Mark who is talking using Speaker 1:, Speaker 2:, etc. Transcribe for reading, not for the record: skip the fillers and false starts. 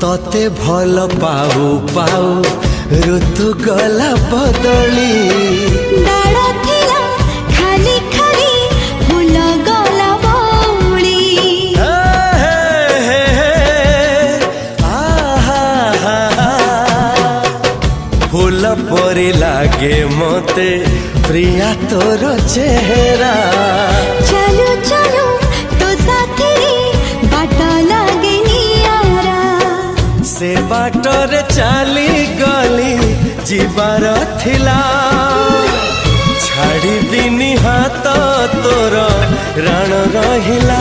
Speaker 1: तते भल पाऊ पाऊ ऋतु गला बदली
Speaker 2: डाल थिला खाली खाली फूल गला बौली
Speaker 1: फूल परी लागे मते प्रिया तोर चेहरा
Speaker 2: चलो चलो तो साथी बाट लागे नियारा
Speaker 1: से बाटरे चली गली जीवार थिला छाड़ी दिनी हाथ तोर राण रहिला।